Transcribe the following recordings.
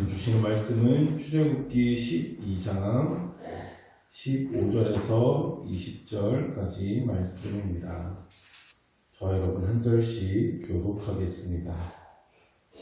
주시는 말씀은 출애굽기 12장 15절에서 20절까지 말씀입니다. 저와 여러분 한 절씩 교독하겠습니다.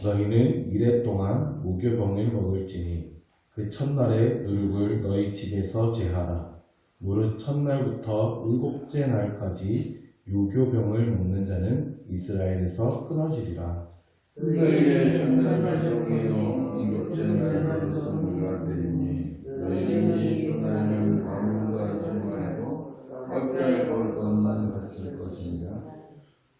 너희는 이래 동안 무교병을 먹을지니 그 첫날에 누룩을 너희 집에서 제하라. 무릇 첫날부터 일곱째 날까지 유교병을 먹는 자는 이스라엘에서 끊어지리라. 너희의 첫날 속에요 일곱째 날에서 무교가 되리니 너희는 이 첫날은 아무도 하지 말고 각자의 것만 바칠 것입니다.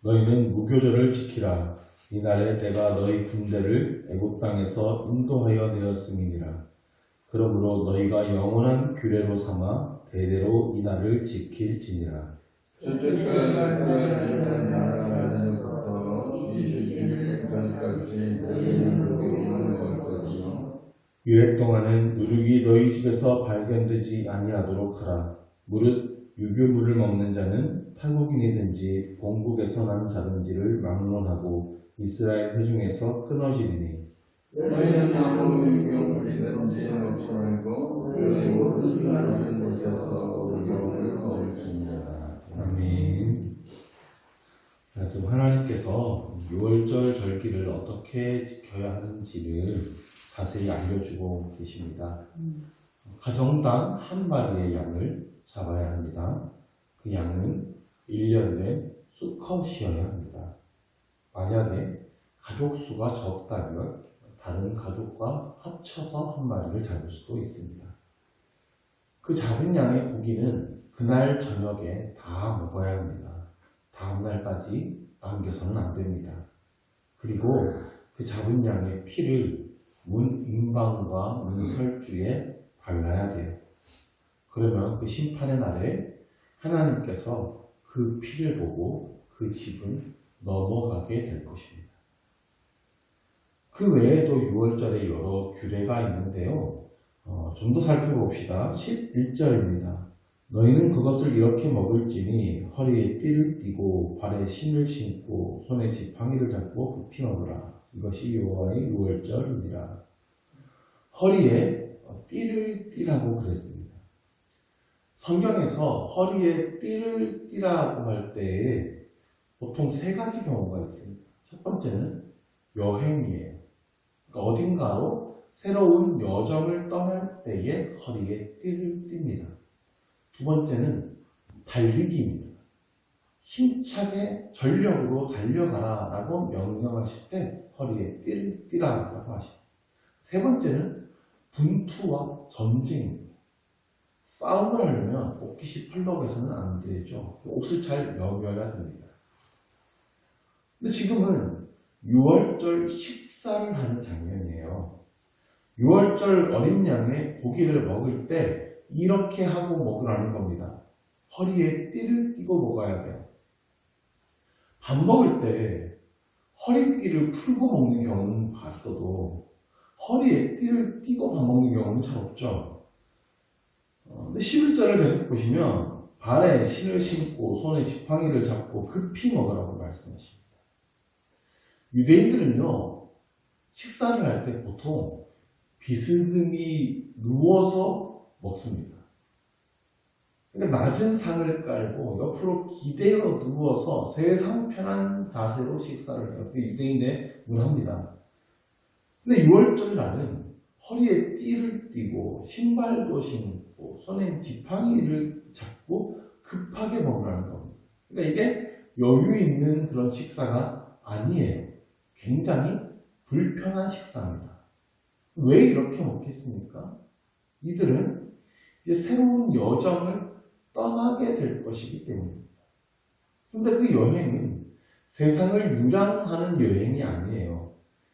너희는 무교절을 지키라. 이날에 내가 너희 군대를 애굽 땅에서 인도하여 내었음이니라. 그러므로 너희가 영원한 규례로 삼아 대대로 이날을 지킬지니라. 첫째 날까지 나라부터 20일 전까지 너희는 무교를 먹을 것이요 유래 동안은 누룩이 너희 집에서 발견되지 아니하도록 하라. 무릇 유교물을 먹는 자는 타국인이든지 본국에서 난 자든지를 막론하고 이스라엘 회중에서 끊어지리니 너희는 아무 유교물이든지 먹지 말고 너희 모든 나라는 곳에서 무교를 먹을지니라. 아멘. 자, 지금 하나님께서 6월절 절기를 어떻게 지켜야 하는지를 자세히 알려주고 계십니다. 가정당 한 마리의 양을 잡아야 합니다. 그 양은 1년에 수컷이어야 합니다. 만약에 가족 수가 적다면 다른 가족과 합쳐서 한 마리를 잡을 수도 있습니다. 그 잡은 양의 고기는 그날 저녁에 다 먹어야 합니다. 다음 날까지 남겨서는 안 됩니다. 그리고 그 잡은 양의 피를 문 임방과 문설주에 발라야 돼요. 그러면 그 심판의 날에 하나님께서 그 피를 보고 그 집은 넘어가게 될 것입니다. 그 외에도 6월절에 여러 규례가 있는데요. 좀 더 살펴봅시다. 11절입니다. 너희는 그것을 이렇게 먹을지니 허리에 띠를 띠고 발에 신을 신고 손에 지팡이를 잡고 급히 먹으라. 이것이 여호와의 6월절이니라. 허리에 띠를 띠라고 그랬습니다. 성경에서 허리에 띠를 띠라고 할 때에 보통 세 가지 경우가 있습니다. 첫 번째는 여행이에요. 그러니까 어딘가로 새로운 여정을 떠날 때에 허리에 띠를 띱니다. 두 번째는 달리기입니다. 힘차게 전력으로 달려가라 라고 명령하실 때 허리에 띠를 띠라고 하십니다. 세 번째는 분투와 전쟁입니다. 싸움을 하려면 옷깃이 펄럭해서는 안 되죠. 옷을 잘 여며야 됩니다. 근데 지금은 6월절 식사를 하는 장면이에요. 6월절 어린 양의 고기를 먹을 때 이렇게 하고 먹으라는 겁니다. 허리에 띠를 띠고 먹어야 돼요. 밥 먹을 때 허리띠를 풀고 먹는 경우는 봤어도 허리에 띠를 띠고 밥 먹는 경우는 잘 없죠. 근데 11절을 계속 보시면 발에 신을 신고 손에 지팡이를 잡고 급히 먹으라고 말씀하십니다. 유대인들은요, 식사를 할 때 보통 비스듬히 누워서 먹습니다. 그러니까 낮은 상을 깔고 옆으로 기대어 누워서 세상 편한 자세로 식사를 해요. 그게 유대인의 문화입니다. 근데 6월절 날은 허리에 띠를 띠고 신발도 신고 손에 지팡이를 잡고 급하게 먹으라는 겁니다. 그러니까 이게 여유 있는 그런 식사가 아니에요. 굉장히 불편한 식사입니다. 왜 이렇게 먹겠습니까? 이들은 이제 새로운 여정을 떠나게 될 것이기 때문입니다. 그런데 그 여행은 세상을 유랑하는 여행이 아니에요.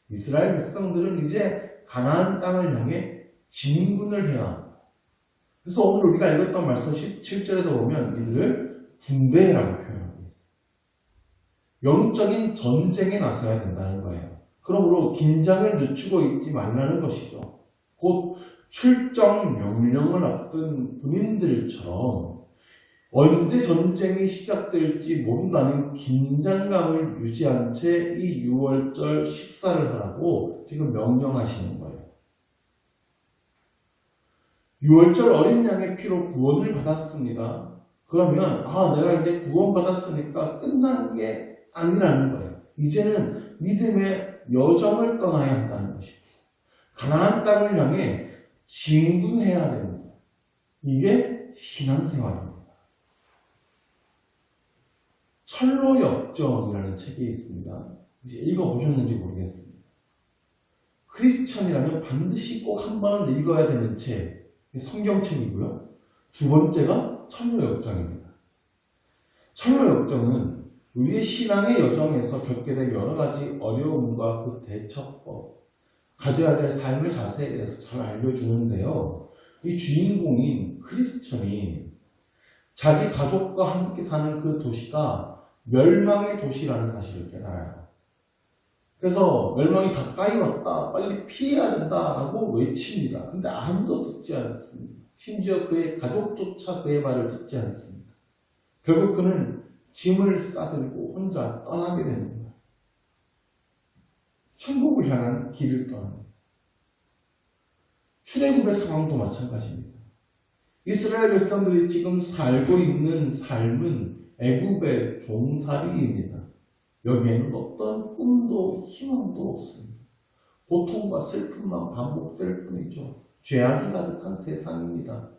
이스라엘 백성들은 이제 가나안 땅을 향해 진군을 해야 합니다. 그래서 오늘 우리가 읽었던 말씀 17절에도 보면 이들을 군대라고 표현하고 있어요. 영적인 전쟁에 나서야 된다는 거예요. 그러므로 긴장을 늦추고 있지 말라는 것이죠. 곧 출정 명령을 앞둔 군인들처럼 언제 전쟁이 시작될지 모른다는 긴장감을 유지한 채 이 6월절 식사를 하라고 지금 명령하시는 거예요. 유월절 어린 양의 피로 구원을 받았습니다. 그러면 내가 이제 구원받았으니까 끝난 게 아니라는 거예요. 이제는 믿음의 여정을 떠나야 한다는 것입니다. 가나안 땅을 향해 진군해야 됩니다. 이게 신앙생활입니다. 철로역정이라는 책이 있습니다. 혹시 읽어보셨는지 모르겠습니다. 크리스천이라면 반드시 꼭 한 번은 읽어야 되는 책, 성경책이고요. 두 번째가 철로역정입니다. 철로역정은 우리의 신앙의 여정에서 겪게 될 여러 가지 어려움과 그 대처법, 가져야 될 삶의 자세에 대해서 잘 알려주는데요. 이 주인공인 크리스천이 자기 가족과 함께 사는 그 도시가 멸망의 도시라는 사실을 깨달아요. 그래서 멸망이 가까이 왔다, 빨리 피해야 된다라고 외칩니다. 근데 아무도 듣지 않습니다. 심지어 그의 가족조차 그의 말을 듣지 않습니다. 결국 그는 짐을 싸들고 혼자 떠나게 되는 거예요. 천국을 향한 길을 떠납니다. 출애굽의 상황도 마찬가지입니다. 이스라엘 백성들이 지금 살고 있는 삶은 애굽의 종살이입니다. 여기에는 어떤 꿈도 희망도 없습니다. 고통과 슬픔만 반복될 뿐이죠. 죄악이 가득한 세상입니다.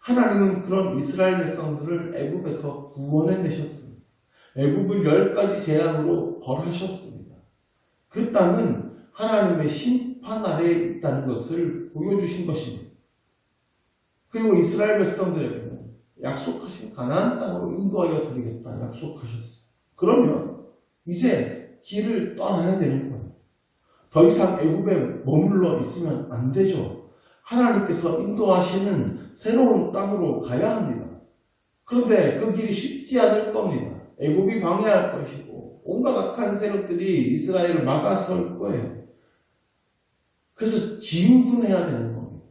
하나님은 그런 이스라엘 백성들을 애굽에서 구원해내셨습니다. 애굽을 10가지 재앙으로 벌하셨습니다. 그 땅은 하나님의 심판 아래에 있다는 것을 보여주신 것입니다. 그리고 이스라엘 백성들에게는 약속하신 가나안 땅으로 인도하여 드리겠다 약속하셨어요. 그러면 이제 길을 떠나야 되는 거예요. 더 이상 애굽에 머물러 있으면 안 되죠. 하나님께서 인도하시는 새로운 땅으로 가야 합니다. 그런데 그 길이 쉽지 않을 겁니다. 애굽이 방해할 것이고 온갖 악한 세력들이 이스라엘을 막아설 거예요. 그래서 진군해야 되는 겁니다.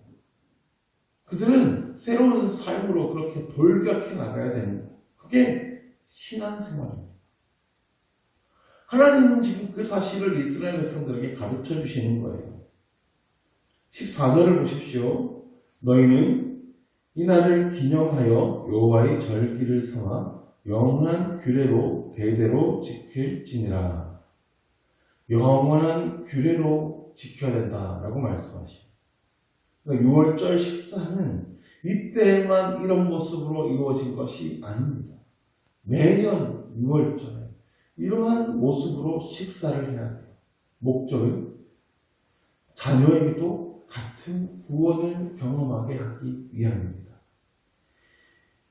그들은 새로운 삶으로 그렇게 돌격해 나가야 되는 거예요. 그게 신앙생활입니다. 하나님은 지금 그 사실을 이스라엘 백성들에게 가르쳐 주시는 거예요. 14절을 보십시오. 너희는 이날을 기념하여 여호와의 절기를 삼아 영원한 규례로 대대로 지킬지니라. 영원한 규례로 지켜야 된다라고 말씀하십니다. 그러니까 6월절 식사는 이때만 이런 모습으로 이루어진 것이 아닙니다. 매년 6월절에 이러한 모습으로 식사를 해야 돼요. 목적은 자녀에게도 같은 구원을 경험하게 하기 위함입니다.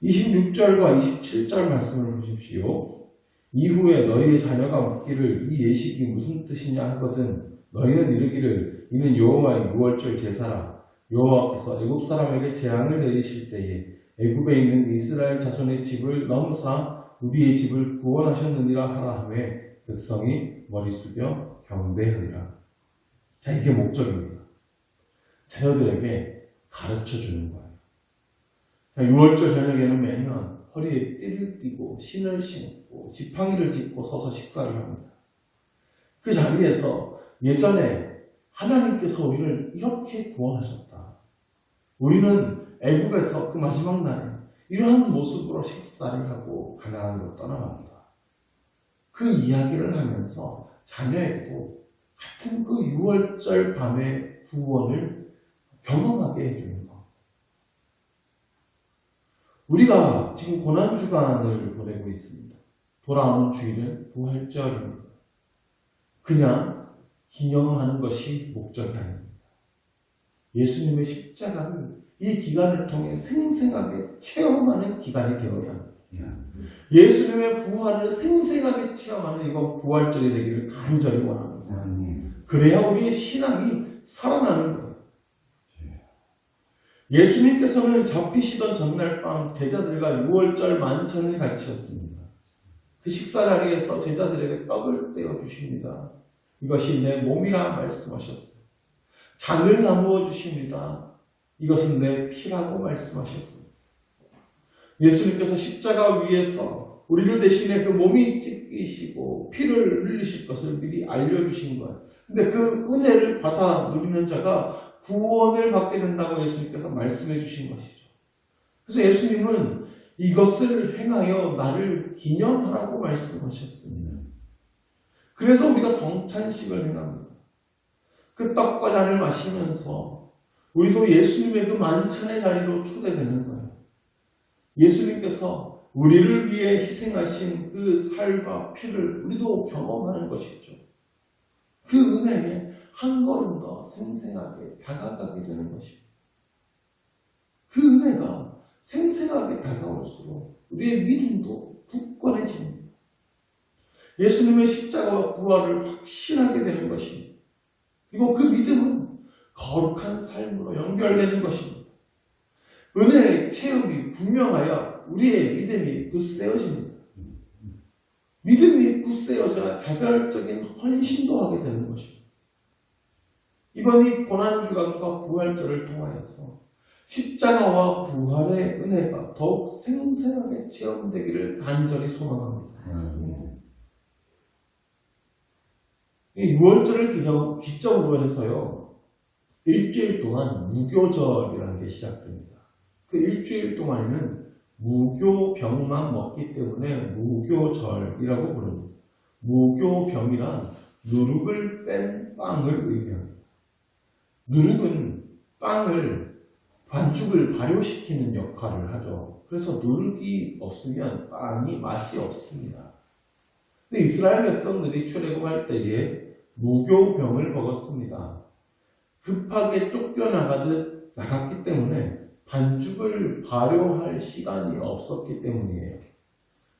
26절과 27절 말씀을 보십시오. 이후에 너희의 자녀가 묻기를 이 예식이 무슨 뜻이냐 하거든 너희는 이르기를 이는 여호와의 6월절 제사라. 여호와께서 애굽 사람에게 재앙을 내리실 때에 애굽에 있는 이스라엘 자손의 집을 넘사 우리의 집을 구원하셨느니라 하라 하며 백성이 머리 숙여 경배하리라. 자, 이게 목적입니다. 자녀들에게 가르쳐 주는 거예요. 6월절 저녁에는 매년 허리에 띠를 띠고 신을 신고 지팡이를 짚고 서서 식사를 합니다. 그 자리에서 예전에 하나님께서 우리를 이렇게 구원하셨다. 우리는 애굽에서 그 마지막 날에 이러한 모습으로 식사를 하고 가나안으로 떠나갑니다. 그 이야기를 하면서 자녀에게도 같은 그 6월절 밤의 구원을 경험하게 해주는 것. 우리가 지금 고난주간을 보내고 있습니다. 돌아오는 주일은 부활절입니다. 그냥 기념하는 것이 목적이 아닙니다. 예수님의 십자가는 이 기간을 통해 생생하게 체험하는 기간이 되어야 합니다. 예수님의 부활을 생생하게 체험하는 이번 부활절이 되기를 간절히 원합니다. 그래야 우리의 신앙이 살아나는 거예요. 예수님께서는 잡히시던 전날 밤 제자들과 6월절 만찬을 가지셨습니다. 그 식사 자리에서 제자들에게 떡을 떼어 주십니다. 이것이 내 몸이라 말씀하셨어요. 잔을 나누어 주십니다. 이것은 내 피라고 말씀하셨습니다. 예수님께서 십자가 위에서 우리를 대신에 그 몸이 찢기시고 피를 흘리실 것을 미리 알려주신 거예요. 근데 그 은혜를 받아 누리는 자가 구원을 받게 된다고 예수님께서 말씀해 주신 것이죠. 그래서 예수님은 이것을 행하여 나를 기념하라고 말씀하셨습니다. 그래서 우리가 성찬식을 행합니다. 그 떡과 잔을 마시면서 우리도 예수님의 그 만찬의 자리로 초대되는 거예요. 예수님께서 우리를 위해 희생하신 그 살과 피를 우리도 경험하는 것이죠. 그 은혜에 한 걸음 더 생생하게 다가가게 되는 것입니다. 그 은혜가 생생하게 다가올수록 우리의 믿음도 굳건해집니다. 예수님의 십자가와 부활을 확신하게 되는 것입니다. 그리고 그 믿음은 거룩한 삶으로 연결되는 것입니다. 은혜의 체험이 분명하여 우리의 믿음이 굳세어집니다. 믿음이 굳세어져야 자발적인 헌신도 하게 되는 것입니다. 이번 이 고난주간과 부활절을 통하여서 십자가와 부활의 은혜가 더욱 생생하게 체험되기를 간절히 소망합니다. 6월절을 기점으로 해서요, 일주일 동안 무교절이라는 게 시작됩니다. 그 일주일 동안에는 무교병만 먹기 때문에 무교절이라고 부릅니다. 무교병이란 누룩을 뺀 빵을 의미합니다. 누룩은 빵을 반죽을 발효시키는 역할을 하죠. 그래서 누룩이 없으면 빵이 맛이 없습니다. 근데 이스라엘 백성들이 출애굽할 때에 무교병을 먹었습니다. 급하게 쫓겨나가듯 나갔기 때문에 반죽을 발효할 시간이 없었기 때문이에요.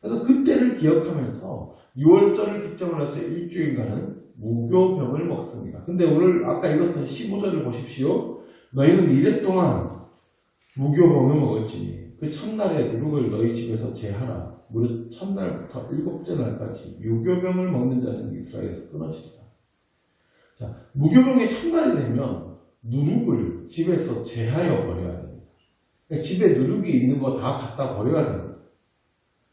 그래서 그때를 기억하면서 6월절을 기점으로 해서 일주일간은 무교병을 먹습니다. 근데 오늘 아까 읽었던 15절을 보십시오. 너희는 이래 동안 무교병을 먹을지니 그 첫날에 누룩을 너희 집에서 제하라. 무릇 첫날부터 일곱째 날까지 무교병을 먹는 자는 이스라엘에서 끊어지리라. 자, 무교병의 첫날이 되면 누룩을 집에서 제하여 버려야 됩니다. 그러니까 집에 누룩이 있는 거 다 갖다 버려야 됩니다.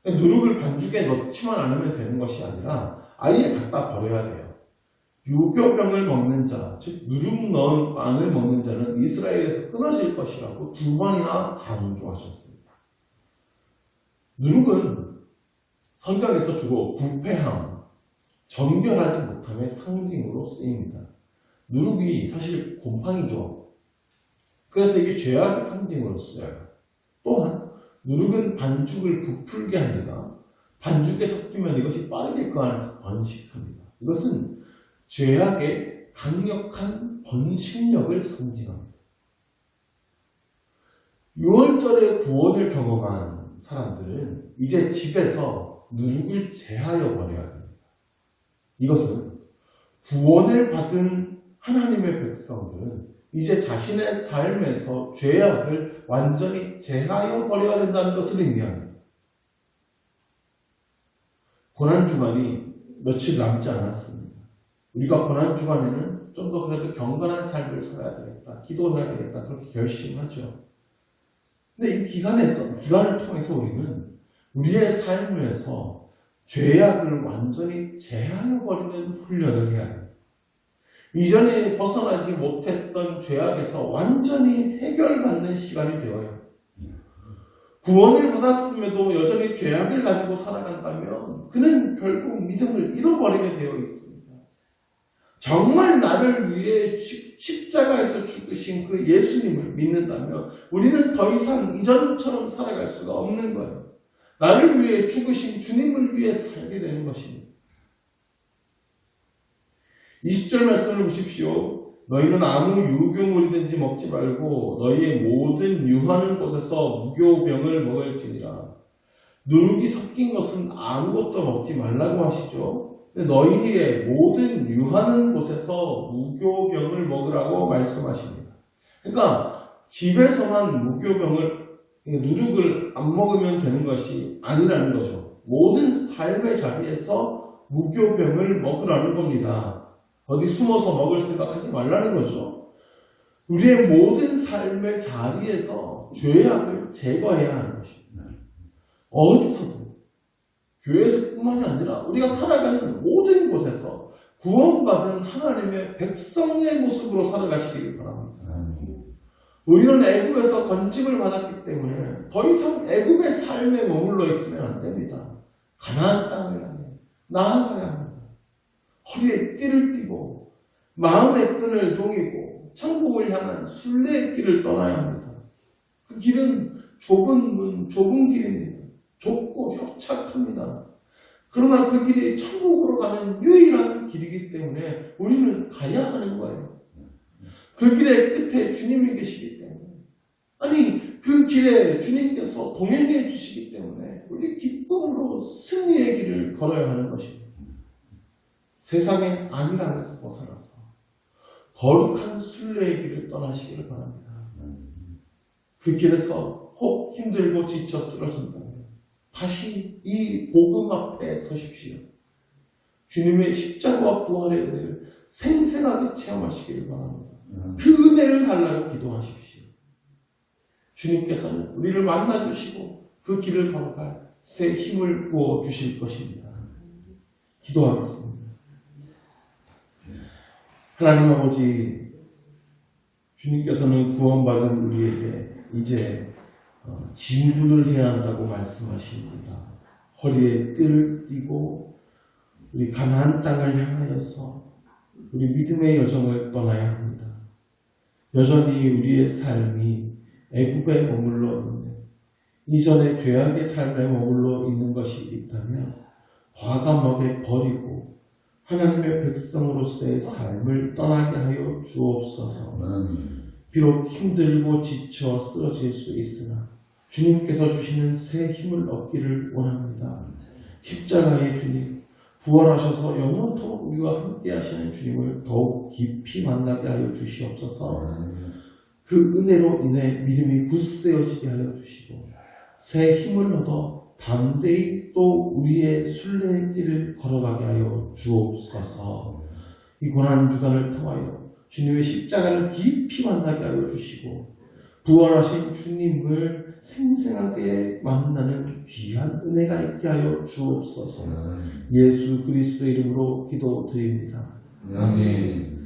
그러니까 누룩을 반죽에 넣지만 않으면 되는 것이 아니라 아예 갖다 버려야 돼요. 유교병을 먹는 자, 즉 누룩 넣은 빵을 먹는 자는 이스라엘에서 끊어질 것이라고 2번이나 강조하셨습니다. 누룩은 성경에서 주로 부패함, 정결하지 못함의 상징으로 쓰입니다. 누룩이 사실 곰팡이죠. 그래서 이게 죄악의 상징으로 쓰여요. 또한 누룩은 반죽을 부풀게 합니다. 반죽에 섞이면 이것이 빠르게 그 안에서 번식합니다. 이것은 죄악의 강력한 번식력을 상징합니다. 6월절의 구원을 경험한 사람들은 이제 집에서 누룩을 제하여 버려야 됩니다. 이것은 구원을 받은 하나님의 백성들은 이제 자신의 삶에서 죄악을 완전히 제하여 버려야 된다는 것을 의미합니다. 고난주간이 며칠 남지 않았습니다. 우리가 고난주간에는 좀 더 그래도 경건한 삶을 살아야 되겠다, 기도해야 되겠다, 그렇게 결심하죠. 근데 이 기간을 통해서 우리는 우리의 삶에서 죄악을 완전히 제하여 버리는 훈련을 해야 합니다. 이전에 벗어나지 못했던 죄악에서 완전히 해결받는 시간이 되어요. 구원을 받았음에도 여전히 죄악을 가지고 살아간다면 그는 결국 믿음을 잃어버리게 되어 있습니다. 정말 나를 위해 십자가에서 죽으신 그 예수님을 믿는다면 우리는 더 이상 이전처럼 살아갈 수가 없는 거예요. 나를 위해 죽으신 주님을 위해 살게 되는 것입니다. 20절 말씀을 보십시오. 너희는 아무 유교물이든지 먹지 말고 너희의 모든 유하는 곳에서 무교병을 먹을지니라. 누룩이 섞인 것은 아무것도 먹지 말라고 하시죠. 너희의 모든 유하는 곳에서 무교병을 먹으라고 말씀하십니다. 그러니까 집에서만 누룩을 안 먹으면 되는 것이 아니라는 거죠. 모든 삶의 자리에서 무교병을 먹으라는 겁니다. 어디 숨어서 먹을 생각하지 말라는 거죠. 우리의 모든 삶의 자리에서 죄악을 제거해야 하는 것입니다. 어디서든, 교회에서뿐만이 아니라 우리가 살아가는 모든 곳에서 구원받은 하나님의 백성의 모습으로 살아가시길 바랍니다. 아멘. 우리는 애굽에서 건짐을 받았기 때문에 더 이상 애굽의 삶에 머물러 있으면 안 됩니다. 가나안 땅을 향해 나아가야 합니다. 허리에 띠를 띠고 마음의 끈을 동이고 천국을 향한 순례의 길을 떠나야 합니다. 그 길은 좁은 길입니다. 좁고 협착합니다. 그러나 그 길이 천국으로 가는 유일한 길이기 때문에 우리는 가야 하는 거예요. 그 길의 끝에 주님이 계시기 때문에, 아니 그 길에 주님께서 동행해 주시기 때문에 우리 기쁨으로 승리의 길을 걸어야 하는 것입니다. 세상의 안일함에서 벗어나서 거룩한 순례의 길을 떠나시기를 바랍니다. 그 길에서 혹 힘들고 지쳐 쓰러진다면 다시 이 복음 앞에 서십시오. 주님의 십자가와 부활의 은혜를 생생하게 체험하시기를 바랍니다. 그 은혜를 달라고 기도하십시오. 주님께서는 우리를 만나주시고 그 길을 걸어갈 새 힘을 부어주실 것입니다. 기도하겠습니다. 하나님 아버지, 주님께서는 구원받은 우리에게 이제 진군을 해야 한다고 말씀하십니다. 허리에 띠를 띠고 우리 가나안 땅을 향하여서 우리 믿음의 여정을 떠나야 합니다. 여전히 우리의 삶이 애굽에 머물러 있는 이전의 죄악의 삶에 머물러 있는 것이 있다면 과감하게 버리고 하나님의 백성으로서의 삶을 떠나게 하여 주옵소서. 비록 힘들고 지쳐 쓰러질 수 있으나 주님께서 주시는 새 힘을 얻기를 원합니다. 십자가의 주님, 부활하셔서 영원토록 우리와 함께 하시는 주님을 더욱 깊이 만나게 하여 주시옵소서. 그 은혜로 인해 믿음이 굳세어지게 하여 주시고 새 힘을 얻어 담대히 또 우리의 순례의 길을 걸어가게 하여 주옵소서. 이 고난주간을 통하여 주님의 십자가를 깊이 만나게 하여 주시고 부활하신 주님을 생생하게 만나는 귀한 은혜가 있게 하여 주옵소서. 예수 그리스도의 이름으로 기도드립니다. 아멘.